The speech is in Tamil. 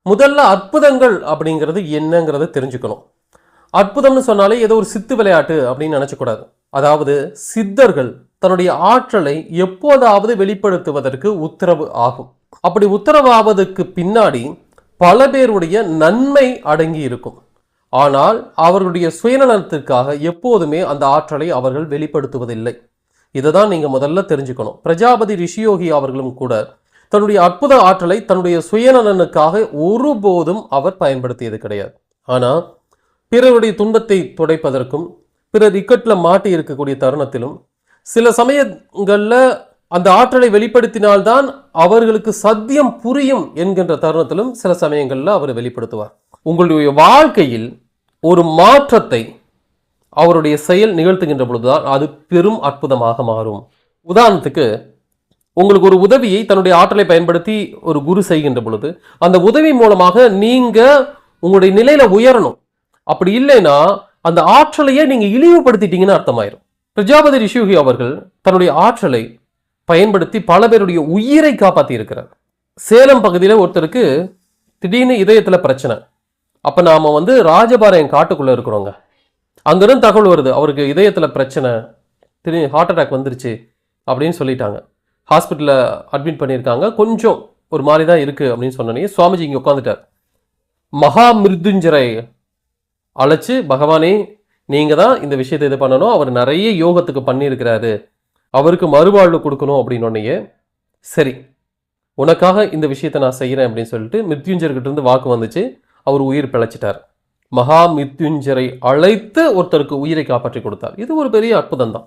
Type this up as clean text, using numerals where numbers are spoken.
முதல்ல அற்புதங்கள் அப்படிங்கிறது என்னங்கிறத தெரிஞ்சுக்கணும். அற்புதம்னு சொன்னாலே ஏதோ ஒரு சித்து விளையாட்டு அப்படின்னு நினைச்சக்கூடாது. அதாவது சித்தர்கள் தன்னுடைய ஆற்றலை எப்போதாவது வெளிப்படுத்துவதற்கு உத்தரவு ஆகும். அப்படி உத்தரவாவதற்கு பின்னாடி பல பேருடைய நன்மை அடங்கி இருக்கும். ஆனால் அவர்களுடைய சுயநலத்திற்காக எப்போதுமே அந்த ஆற்றலை அவர்கள் வெளிப்படுத்துவதில்லை. இதை தான் நீங்க முதல்ல தெரிஞ்சுக்கணும். பிரஜாபதி ரிஷியோகி அவர்களும் கூட தன்னுடைய அற்புத ஆற்றலை தன்னுடைய சுயநலனுக்காக ஒருபோதும் அவர் பயன்படுத்தியது கிடையாது. ஆனால் பிறருடைய துன்பத்தை துடைப்பதற்கும் பிறர் இக்கட்டில் மாட்டி இருக்கக்கூடிய தருணத்திலும் சில சமயங்களில் அந்த ஆற்றலை வெளிப்படுத்தினால்தான் அவர்களுக்கு சத்தியம் புரியும் என்கின்ற தருணத்திலும் சில சமயங்களில் அவர் வெளிப்படுத்துவார். உங்களுடைய வாழ்க்கையில் ஒரு மாற்றத்தை அவருடைய செயல் நிகழ்த்துகின்ற பொழுதுதான் அது பெரும் அற்புதமாக மாறும். உதாரணத்துக்கு, உங்களுக்கு ஒரு உதவியை தன்னுடைய ஆற்றலை பயன்படுத்தி ஒரு குரு செய்கின்ற பொழுது அந்த உதவி மூலமாக நீங்க உங்களுடைய நிலையில உயரணும். அப்படி இல்லைன்னா அந்த ஆற்றலையே நீங்க இழிவுபடுத்திட்டீங்கன்னு அர்த்தமாயிரும். பிரஜாபதி ரிஷியோகி அவர்கள் தன்னுடைய ஆற்றலை பயன்படுத்தி பல பேருடைய உயிரை காப்பாற்றி இருக்கிறார். சேலம் பகுதியில் ஒருத்தருக்கு திடீர்னு இதயத்துல பிரச்சனை. அப்ப நாம ராஜபாளையம் காட்டுக்குள்ள இருக்கிறோங்க. அங்கிருந்து தகவல் வருது, அவருக்கு இதயத்துல பிரச்சனை, திடீர்னு ஹார்ட் அட்டாக் வந்துருச்சு அப்படின்னு சொல்லிட்டாங்க. ஹாஸ்பிட்டலில் அட்மிட் பண்ணியிருக்காங்க. கொஞ்சம் ஒரு மாதிரி தான் இருக்குது அப்படின்னு சொன்னோன்னே சுவாமிஜி இங்கே உட்காந்துட்டார். மகா மிருத்யுஞ்சரை அழைச்சி, பகவானே நீங்கள் தான் இந்த விஷயத்தை இது பண்ணணும், அவர் நிறைய யோகத்துக்கு பண்ணியிருக்கிறாரு, அவருக்கு மறுவாழ்வு கொடுக்கணும் அப்படின்னோடனேயே சரி உனக்காக இந்த விஷயத்தை நான் செய்கிறேன் அப்படின்னு சொல்லிட்டு மிருத்யுஞ்சர்கிட்ட இருந்து வாக்கு வந்துச்சு. அவர் உயிர் பிழைச்சிட்டார். மகா மிருத்யுஞ்சரை அழைத்து ஒருத்தருக்கு உயிரை காப்பாற்றி கொடுத்தார். இது ஒரு பெரிய அற்புதம் தான்.